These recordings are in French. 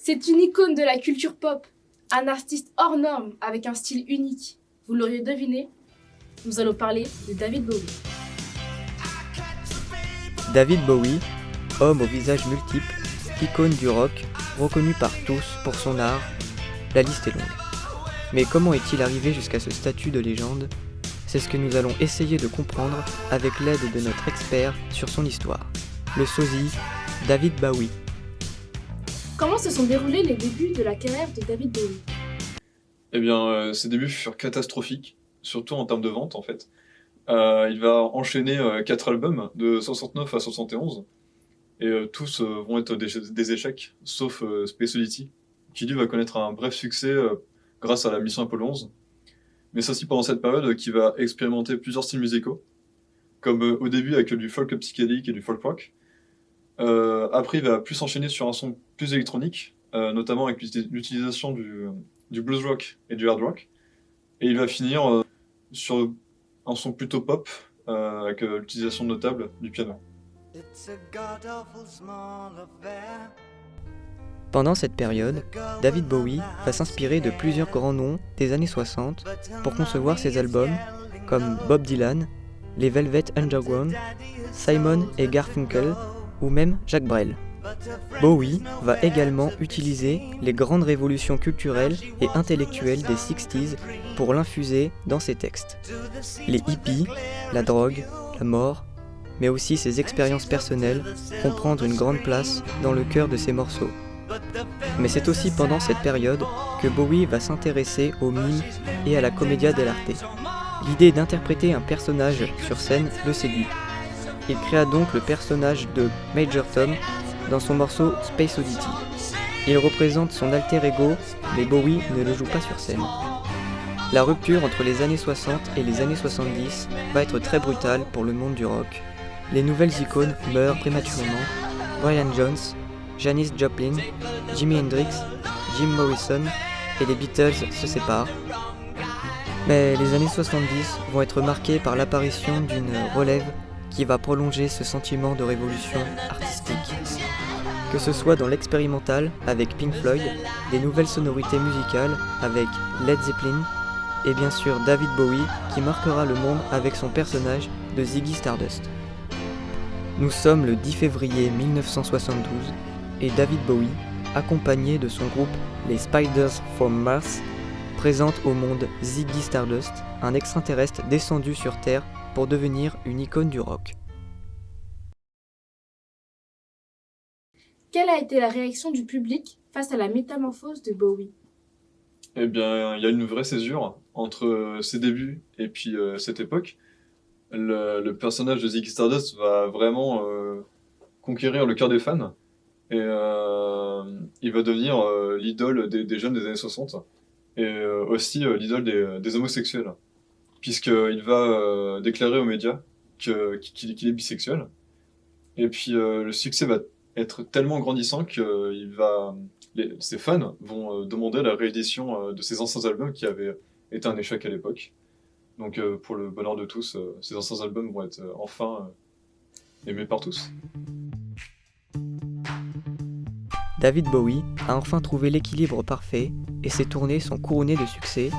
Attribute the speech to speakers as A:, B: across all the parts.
A: C'est une icône de la culture pop, un artiste hors norme avec un style unique. Vous l'auriez deviné, nous allons parler de David Bowie.
B: David Bowie, homme au visage multiple, icône du rock, reconnu par tous pour son art, la liste est longue. Mais comment est-il arrivé jusqu'à ce statut de légende ? C'est ce que nous allons essayer de comprendre avec l'aide de notre expert sur son histoire, le sosie David Bowie.
A: Comment se sont déroulés les débuts de la carrière de David Bowie ?
C: Eh bien, ses débuts furent catastrophiques, surtout en termes de vente en fait. Il va enchaîner 4 albums de 69 à 71, et tous vont être des échecs, sauf Space Oddity, qui lui va connaître un bref succès grâce à la mission Apollo 11. Mais c'est aussi pendant cette période qu'il va expérimenter plusieurs styles musicaux, comme au début avec du folk psychédélique et du folk rock. Après, il va plus enchaîner sur un son plus électronique, notamment avec l'utilisation du blues rock et du hard rock. Et il va finir sur un son plutôt pop, avec l'utilisation notable du piano.
B: Pendant cette période, David Bowie va s'inspirer de plusieurs grands noms des années 60 pour concevoir ses albums, comme Bob Dylan, les Velvet Underground, Simon et Garfunkel, ou même Jacques Brel. Bowie va également utiliser les grandes révolutions culturelles et intellectuelles des 60s pour l'infuser dans ses textes. Les hippies, la drogue, la mort, mais aussi ses expériences personnelles vont prendre une grande place dans le cœur de ses morceaux. Mais c'est aussi pendant cette période que Bowie va s'intéresser au mime et à la commedia dell'arte. L'idée d'interpréter un personnage sur scène le séduit. Il créa donc le personnage de Major Tom dans son morceau Space Oddity. Il représente son alter ego, mais Bowie ne le joue pas sur scène. La rupture entre les années 60 et les années 70 va être très brutale pour le monde du rock. Les nouvelles icônes meurent prématurément. Brian Jones, Janis Joplin, Jimi Hendrix, Jim Morrison et les Beatles se séparent. Mais les années 70 vont être marquées par l'apparition d'une relève qui va prolonger ce sentiment de révolution artistique. Que ce soit dans l'expérimental avec Pink Floyd, des nouvelles sonorités musicales avec Led Zeppelin, et bien sûr David Bowie qui marquera le monde avec son personnage de Ziggy Stardust. Nous sommes le 10 février 1972 et David Bowie, accompagné de son groupe les Spiders from Mars, présente au monde Ziggy Stardust, un extraterrestre descendu sur Terre pour devenir une icône du rock.
A: Quelle a été la réaction du public face à la métamorphose de Bowie ?
C: Eh bien, il y a une vraie césure entre ses débuts et puis cette époque. Le personnage de Ziggy Stardust va vraiment conquérir le cœur des fans, et il va devenir l'idole des jeunes des années 60, et aussi l'idole des homosexuels, puisqu'il va déclarer aux médias qu'il est bisexuel. Et puis le succès va être tellement grandissant que ses fans vont demander la réédition de ses anciens albums qui avaient été un échec à l'époque. Donc pour le bonheur de tous, ces anciens albums vont être enfin aimés par tous.
B: David Bowie a enfin trouvé l'équilibre parfait et ses tournées sont couronnées de succès.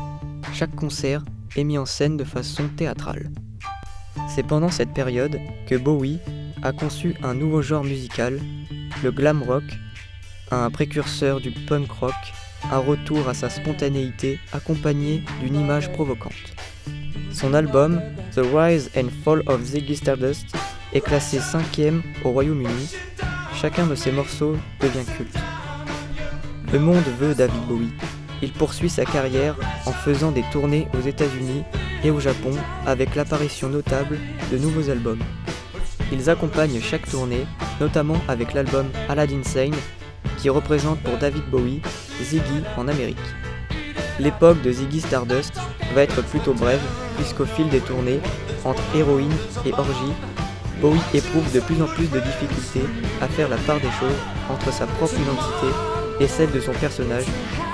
B: Chaque concert est mis en scène de façon théâtrale. C'est pendant cette période que Bowie a conçu un nouveau genre musical, le glam rock, un précurseur du punk rock, un retour à sa spontanéité accompagné d'une image provocante. Son album The Rise and Fall of Ziggy Stardust est classé 5e au Royaume-Uni. Chacun de ses morceaux devient culte. Le monde veut David Bowie. Il poursuit sa carrière en faisant des tournées aux États-Unis et au Japon avec l'apparition notable de nouveaux albums. Ils accompagnent chaque tournée, notamment avec l'album Aladdin Sane, qui représente pour David Bowie Ziggy en Amérique. L'époque de Ziggy Stardust va être plutôt brève, puisqu'au fil des tournées, entre héroïne et orgie, Bowie éprouve de plus en plus de difficultés à faire la part des choses entre sa propre identité et celle de son personnage,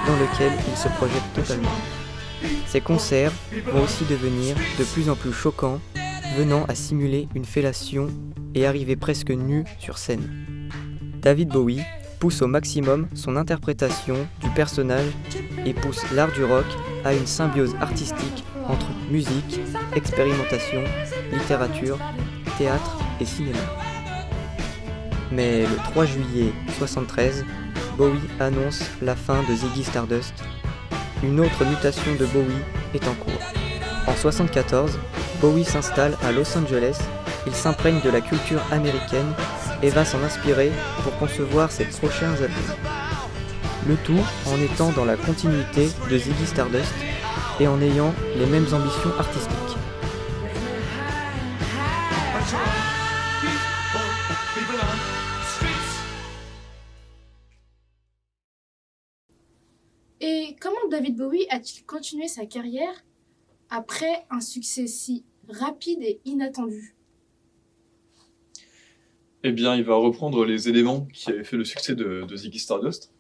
B: dans lequel il se projette totalement. Ses concerts vont aussi devenir de plus en plus choquants, venant à simuler une fellation et arriver presque nu sur scène. David Bowie pousse au maximum son interprétation du personnage et pousse l'art du rock à une symbiose artistique entre musique, expérimentation, littérature, théâtre et cinéma. Mais le 3 juillet 1973, Bowie annonce la fin de Ziggy Stardust. Une autre mutation de Bowie est en cours. En 1974, Bowie s'installe à Los Angeles, il s'imprègne de la culture américaine et va s'en inspirer pour concevoir ses prochains albums. Le tout en étant dans la continuité de Ziggy Stardust et en ayant les mêmes ambitions artistiques.
A: Et comment David Bowie a-t-il continué sa carrière après un succès si rapide et inattendu?
C: Eh bien, il va reprendre les éléments qui avaient fait le succès de Ziggy Stardust.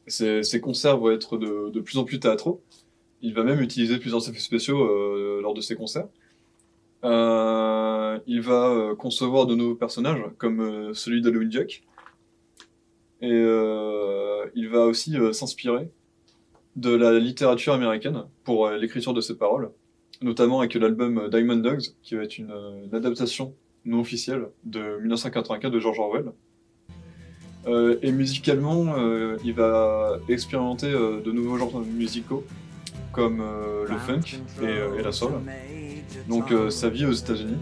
C: Ses concerts vont être de plus en plus théâtraux. Il va même utiliser plusieurs effets spéciaux lors de ses concerts. Il va concevoir de nouveaux personnages, comme celui d'Halloween Jack. Et il va aussi s'inspirer de la littérature américaine pour l'écriture de ses paroles, notamment avec l'album Diamond Dogs, qui va être une adaptation non officielle de 1984 de George Orwell. Et musicalement, il va expérimenter de nouveaux genres musicaux, comme le funk et la soul. Donc sa vie aux États-Unis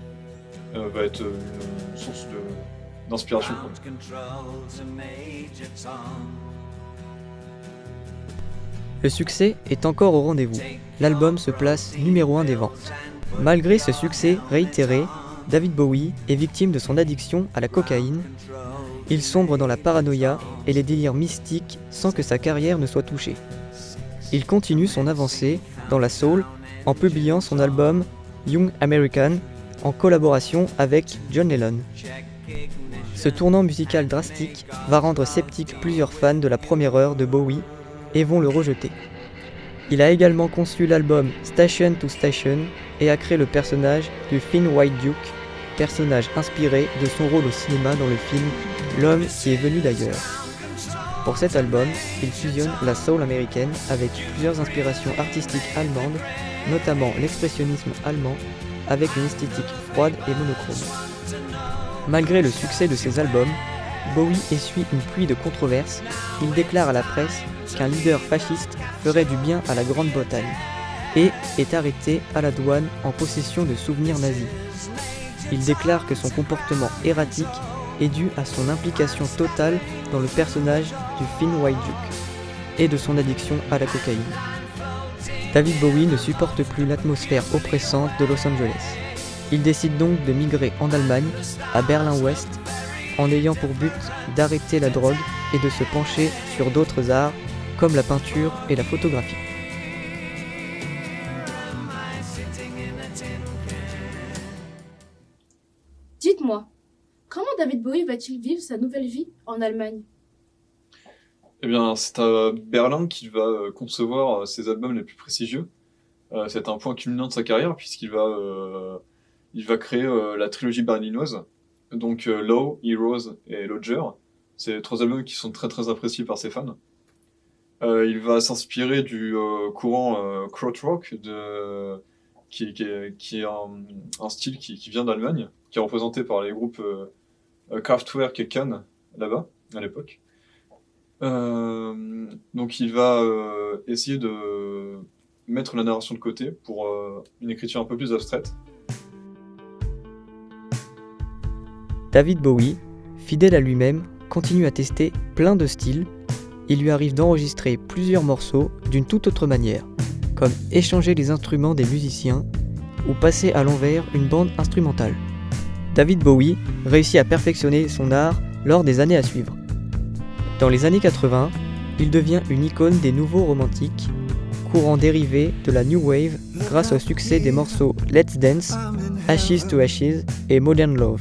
C: va être une source d'inspiration.
B: Le succès est encore au rendez-vous. L'album se place numéro 1 des ventes. Malgré ce succès réitéré, David Bowie est victime de son addiction à la cocaïne. Il sombre dans la paranoïa et les délires mystiques sans que sa carrière ne soit touchée. Il continue son avancée dans la soul en publiant son album Young American en collaboration avec John Lennon. Ce tournant musical drastique va rendre sceptiques plusieurs fans de la première heure de Bowie et vont le rejeter. Il a également conçu l'album Station to Station et a créé le personnage du Thin White Duke, personnage inspiré de son rôle au cinéma dans le film L'homme qui est venu d'ailleurs. Pour cet album, il fusionne la soul américaine avec plusieurs inspirations artistiques allemandes, notamment l'expressionnisme allemand, avec une esthétique froide et monochrome. Malgré le succès de ses albums, Bowie essuie une pluie de controverses. Il déclare à la presse qu'un leader fasciste ferait du bien à la Grande-Bretagne et est arrêté à la douane en possession de souvenirs nazis. Il déclare que son comportement erratique est dû à son implication totale dans le personnage du Thin White Duke et de son addiction à la cocaïne. David Bowie ne supporte plus l'atmosphère oppressante de Los Angeles. Il décide donc de migrer en Allemagne, à Berlin-Ouest, en ayant pour but d'arrêter la drogue et de se pencher sur d'autres arts comme la peinture et la photographie.
A: Dites-moi, comment David Bowie va-t-il vivre sa nouvelle vie en Allemagne?
C: Eh bien, c'est à Berlin qu'il va concevoir ses albums les plus prestigieux. C'est un point culminant de sa carrière puisqu'il va créer la trilogie berlinoise, donc Low, Heroes et Lodger. C'est 3 albums qui sont très très appréciés par ses fans. Il va s'inspirer du courant krautrock, qui est un style qui vient d'Allemagne, qui est représenté par les groupes Kraftwerk et Can là-bas, à l'époque. Donc il va essayer de mettre la narration de côté pour une écriture un peu plus abstraite.
B: David Bowie, fidèle à lui-même, continue à tester plein de styles. Il lui arrive d'enregistrer plusieurs morceaux d'une toute autre manière, comme échanger les instruments des musiciens ou passer à l'envers une bande instrumentale. David Bowie réussit à perfectionner son art lors des années à suivre. Dans les années 80, il devient une icône des nouveaux romantiques, courant dérivé de la New Wave grâce au succès des morceaux Let's Dance, Ashes to Ashes et Modern Love.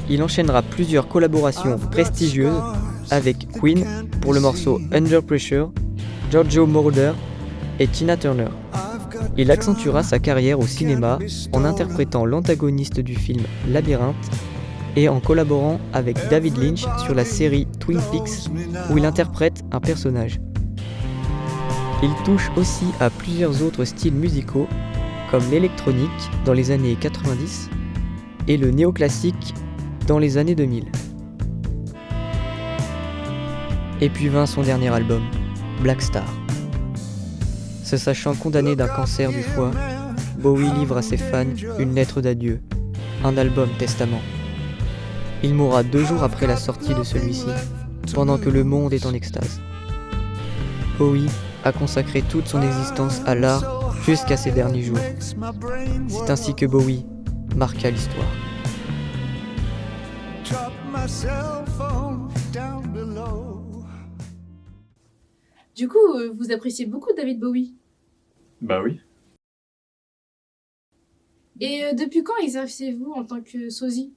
B: Il enchaînera plusieurs collaborations prestigieuses avec Queen pour le morceau Under Pressure, Giorgio Moroder et Tina Turner. Il accentuera sa carrière au cinéma en interprétant l'antagoniste du film Labyrinthe et en collaborant avec David Lynch sur la série Twin Peaks où il interprète un personnage. Il touche aussi à plusieurs autres styles musicaux comme l'électronique dans les années 90 et le néoclassique dans les années 2000. Et puis vint son dernier album, Black Star. Se sachant condamné d'un cancer du foie, Bowie livre à ses fans une lettre d'adieu, un album testament. Il mourra 2 jours après la sortie de celui-ci, pendant que le monde est en extase. Bowie a consacré toute son existence à l'art jusqu'à ses derniers jours. C'est ainsi que Bowie marqua l'histoire.
A: Du coup, vous appréciez beaucoup David Bowie.
C: Bah oui.
A: Et depuis quand exercez-vous en tant que sosie?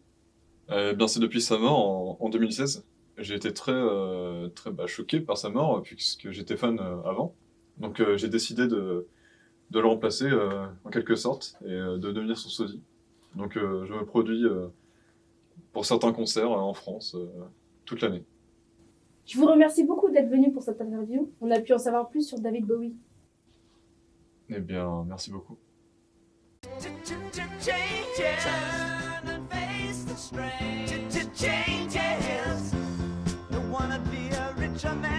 C: Bien c'est depuis sa mort en 2016. J'ai été très choqué par sa mort puisque j'étais fan avant. Donc j'ai décidé de le remplacer en quelque sorte et de devenir son sosie. Donc je me produis pour certains concerts en France toute l'année.
A: Je vous remercie beaucoup d'être venu pour cette interview. On a pu en savoir plus sur David Bowie.
C: Eh bien, merci beaucoup.
D: Changes. Don't wanna be a richer man.